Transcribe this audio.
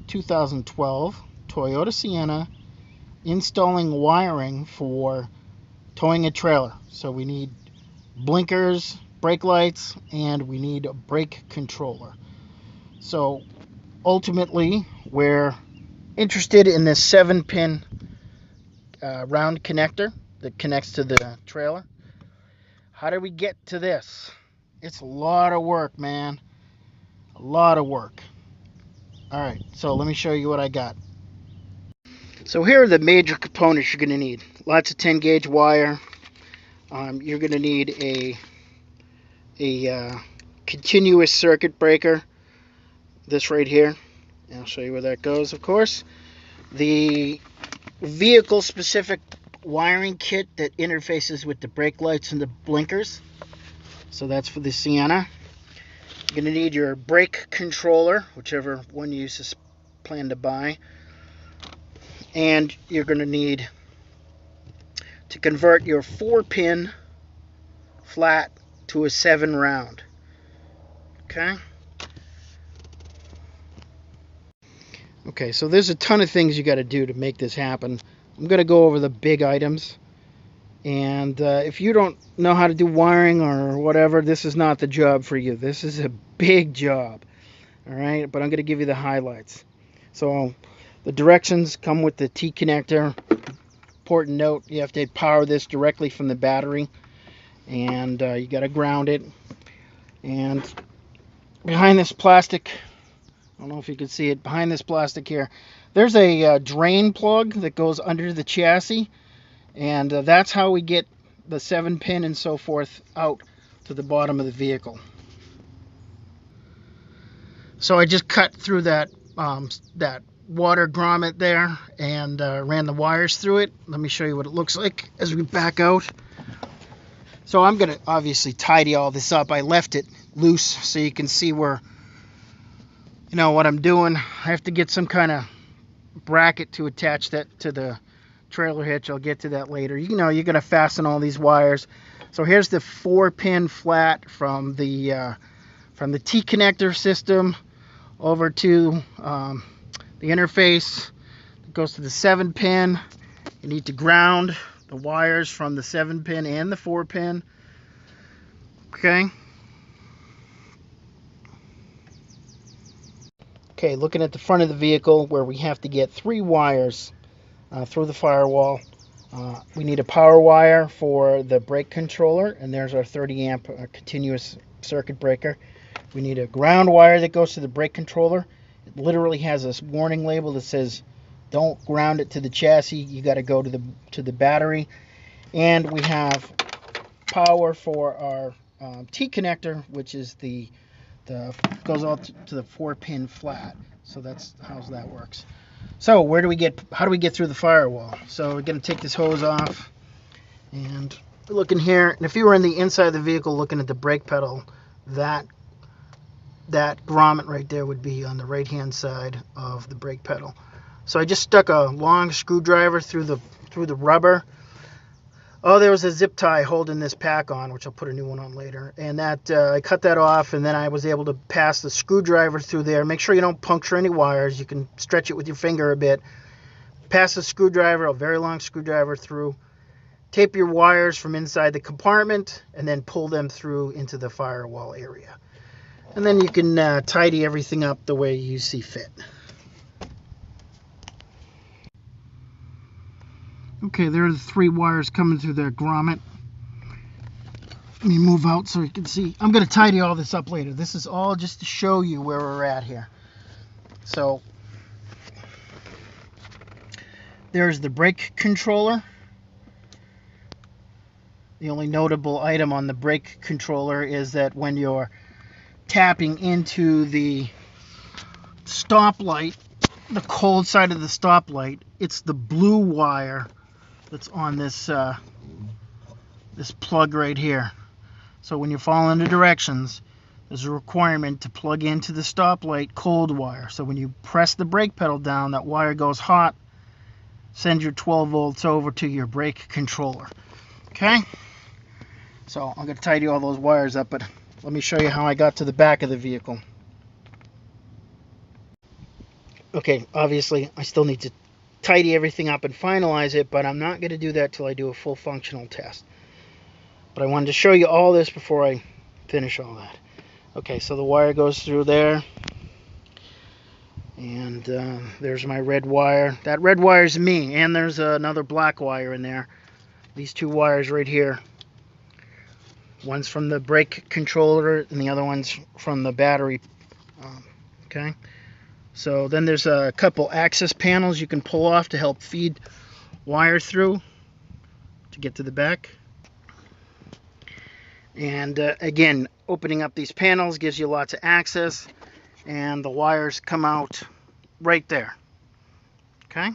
2012 Toyota Sienna, installing wiring for towing a trailer. So we need blinkers, brake lights, and we need a brake controller. So ultimately, we're interested in this 7-pin round connector that connects to the trailer. How do we get to this? It's a lot of work, man. A lot of work. Alright, so let me show you what I got. So here are the major components you're going to need. Lots of 10 gauge wire. You're going to need a continuous circuit breaker. This right here. And I'll show you where that goes, of course. The vehicle specific wiring kit that interfaces with the brake lights and the blinkers. So that's for the Sienna. You're going to need your brake controller, whichever one you plan to buy. And you're going to need to convert your 4-pin flat to a 7 round. Okay? Okay, so there's a ton of things you got to do to make this happen. I'm going to go over the big items. And if you don't know how to do wiring or whatever, this is not the job for you. This is a big job. All right, but I'm going to give you the highlights. So the directions come with the T connector. Important note, you have to power this directly from the battery. And you got to ground it. And behind this plastic, I don't know if you can see it, behind this plastic here, there's a drain plug that goes under the chassis. And that's how we get the 7-pin and so forth out to the bottom of the vehicle. So I just cut through that water grommet there and ran the wires through it. Let me show you what it looks like as we back out. So I'm going to obviously tidy all this up. I left it loose so you can see where, you know, what I'm doing. I have to get some kind of bracket to attach that to the trailer hitch. I'll get to that later. You know, you're going to fasten all these wires. So here's the 4-pin flat from the T connector system over to the interface that goes to the 7-pin. You need to ground the wires from the 7-pin and the 4-pin. Okay. Okay, looking at the front of the vehicle where we have to get 3 wires through the firewall. We need a power wire for the brake controller, and there's our 30 amp continuous circuit breaker. We need a ground wire that goes to the brake controller. It literally has a warning label that says don't ground it to the chassis, you got to go to the battery. And we have power for our T connector, which is the goes out to the 4-pin flat. So that's how that works. So how do we get through the firewall? So we're going to take this hose off and look in here. And if you were in the inside of the vehicle looking at the brake pedal, that grommet right there would be on the right hand side of the brake pedal. So I just stuck a long screwdriver through the rubber. Oh, there was a zip tie holding this pack on, which I'll put a new one on later. And that I cut that off, and then I was able to pass the screwdriver through there. Make sure you don't puncture any wires. You can stretch it with your finger a bit. Pass the screwdriver, a very long screwdriver, through. Tape your wires from inside the compartment, and then pull them through into the firewall area. And then you can tidy everything up the way you see fit. Okay, there are the 3 wires coming through the grommet. Let me move out so you can see. I'm going to tidy all this up later. This is all just to show you where we're at here. So, there's the brake controller. The only notable item on the brake controller is that when you're tapping into the stoplight, the cold side of the stoplight, it's the blue wire that's on this this plug right here. So when you're following the directions, there's a requirement to plug into the stoplight cold wire. So when you press the brake pedal down, that wire goes hot. Send your 12 volts over to your brake controller. Okay? So I'm going to tidy all those wires up, but let me show you how I got to the back of the vehicle. Okay, obviously I still need to tidy everything up and finalize it, but I'm not going to do that till I do a full functional test. But I wanted to show you all this before I finish all that. Okay, so the wire goes through there, and there's my red wire. That red wire is me, and there's another black wire in there. These two wires right here. One's from the brake controller, and the other one's from the battery. Okay, so then there's a couple access panels you can pull off to help feed wire through to get to the back. And again, opening up these panels gives you lots of access, and the wires come out right there. Okay.